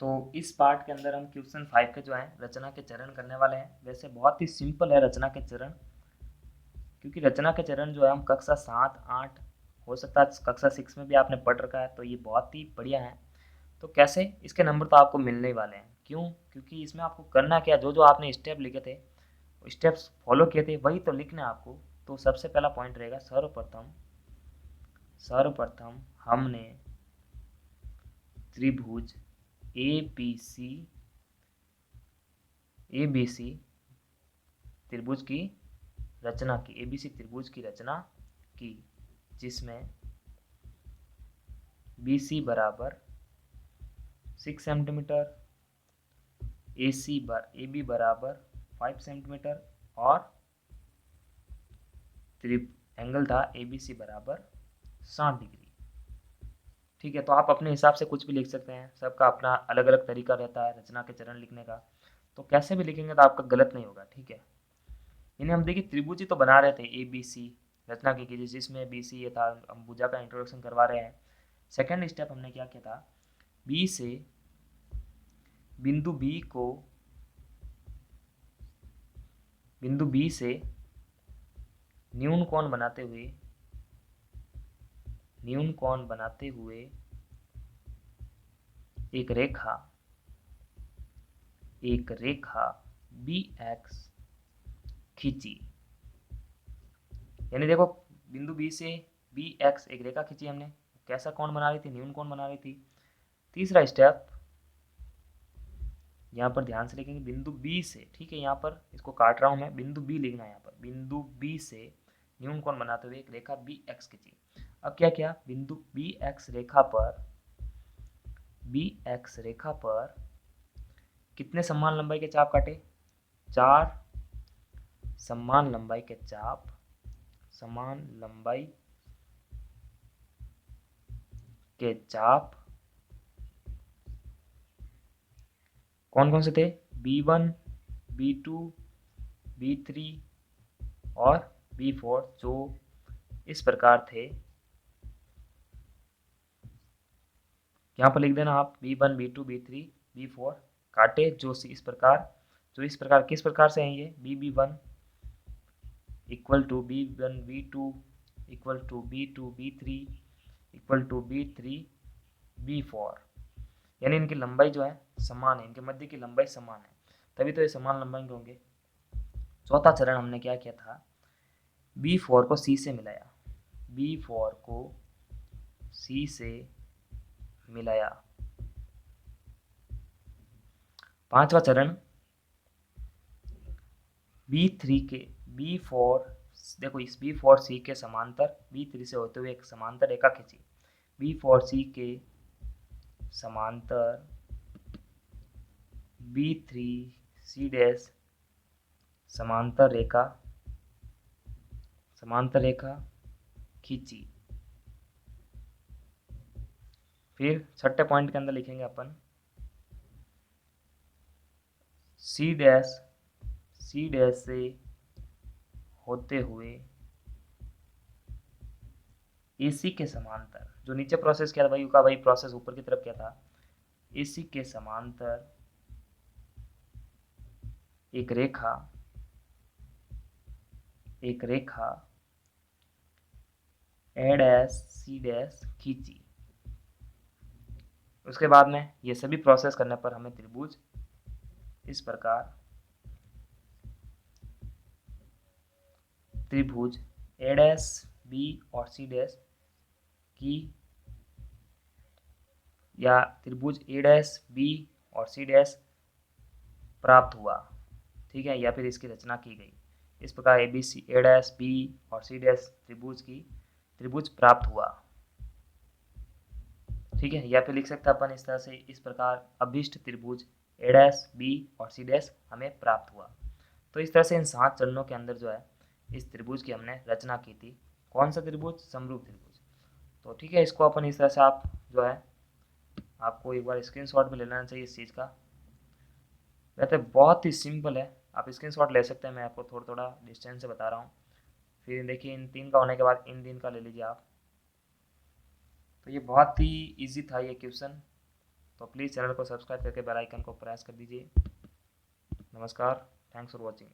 तो इस पार्ट के अंदर हम क्वेश्चन 5 के जो है रचना के चरण करने वाले हैं। वैसे बहुत ही सिंपल है रचना के चरण, क्योंकि रचना के चरण जो है हम कक्षा 7 8 हो सकता है कक्षा 6 में भी आपने पढ़ रखा है, तो ये बहुत ही बढ़िया है। तो कैसे इसके नंबर तो आपको मिलने ही वाले हैं। क्यों? क्योंकि इसमें आपको करना क्या, जो जो आपने स्टेप लिखे थे, स्टेप्स फॉलो किए थे, वही तो लिखना है आपको। तो सबसे पहला पॉइंट रहेगा, सर्वप्रथम सर्वप्रथम हमने त्रिभुज ए बी सी त्रिभुज की रचना की, एबीसी त्रिभुज की रचना की, जिसमें BC बराबर 6 सेंटीमीटर, ए बी बराबर 5 सेंटीमीटर और एंगल था ABC बराबर 60 डिग्री। ठीक है, तो आप अपने हिसाब से कुछ भी लिख सकते हैं, सबका अपना अलग अलग तरीका रहता है रचना के चरण लिखने का। तो कैसे भी लिखेंगे तो आपका गलत नहीं होगा। ठीक है, इन्हें हम देखिए त्रिभुज ही तो बना रहे थे, ABC रचना की जिसमें BC ये था, हम भुजा का इंट्रोडक्शन करवा रहे हैं। सेकेंड स्टेप हमने क्या किया था, बी से बिंदु बी को बिंदु बी से न्यून कोण बनाते हुए एक रेखा बी एक्स खींची। यानी देखो, बिंदु बी से बी एक्स एक रेखा खींची हमने, कैसा कोण बना रही थी, न्यून कोण बना रही थी। तीसरा स्टेप, यहाँ पर ध्यान से लिखेंगे, बिंदु बी से, ठीक है, यहाँ पर इसको काट रहा हूँ मैं, बिंदु बी लिखना है यहाँ पर, बिंदु बी से न्यून कोण बनाते हुए एक रेखा बी एक्स खींची। अब क्या किया, बिंदु बी एक्स रेखा पर कितने समान लंबाई के चाप काटे, 4 समान लंबाई के चाप कौन कौन से थे, B1 B2 B3 और B4, जो इस प्रकार थे। यहाँ पर लिख देना आप, B1 B2 B3 B4 काटे जो इस प्रकार किस प्रकार से हैं ये, B1 equal to B1 B2 equal to B2 B3 equal to B3 B4, यानी इनकी लंबाई जो है समान है, इनके मध्य की लंबाई समान है, तभी तो ये समान लंबाई के होंगे। चौथा चरण हमने क्या किया था, B4 को C से मिलाया। पांचवा चरण, B4 देखो, इस B4C के समांतर B3 से होते हुए एक समांतर रेखा खींची, B4C के समांतर B3C डैश समांतर रेखा खींची। फिर छठे पॉइंट के अंदर लिखेंगे अपन, C डैश से होते हुए AC के समांतर, जो नीचे प्रोसेस किया था वही का वही प्रोसेस ऊपर की तरफ किया था, AC के समांतर एक रेखा A डैश C डैश खींची। उसके बाद में ये सभी प्रोसेस करने पर हमें त्रिभुज इस प्रकार, त्रिभुज A डैश B और C डैश की, या त्रिभुज A डैश B और C डैश प्राप्त हुआ। ठीक है, या फिर इसकी रचना की गई। इस प्रकार A डैश B और C डैश त्रिभुज प्राप्त हुआ। ठीक है, या फिर लिख सकते हैं अपन इस तरह से, इस प्रकार अभिष्ट त्रिभुज A डैश B और C डैश हमें प्राप्त हुआ। तो इस तरह से इन 7 चरणों के अंदर जो है इस त्रिभुज की हमने रचना की थी। कौन सा त्रिभुज, समरूप त्रिभुज। तो ठीक है, इसको अपन इस तरह से आप जो है, आपको एक बार स्क्रीनशॉट भी ले लेना चाहिए इस चीज़ का। वैसे बहुत ही सिंपल है, आप स्क्रीनशॉट ले सकते हैं, मैं आपको थोड़ा थोड़ा डिस्टेंस से बता रहा हूँ। फिर देखिए, इन 3 का होने के बाद इन 3 का ले लीजिए आप। तो ये बहुत ही इजी था ये क्वेश्चन। तो प्लीज़ चैनल को सब्सक्राइब करके बेल आइकन को प्रेस कर दीजिए। नमस्कार, थैंक्स फॉर वॉचिंग।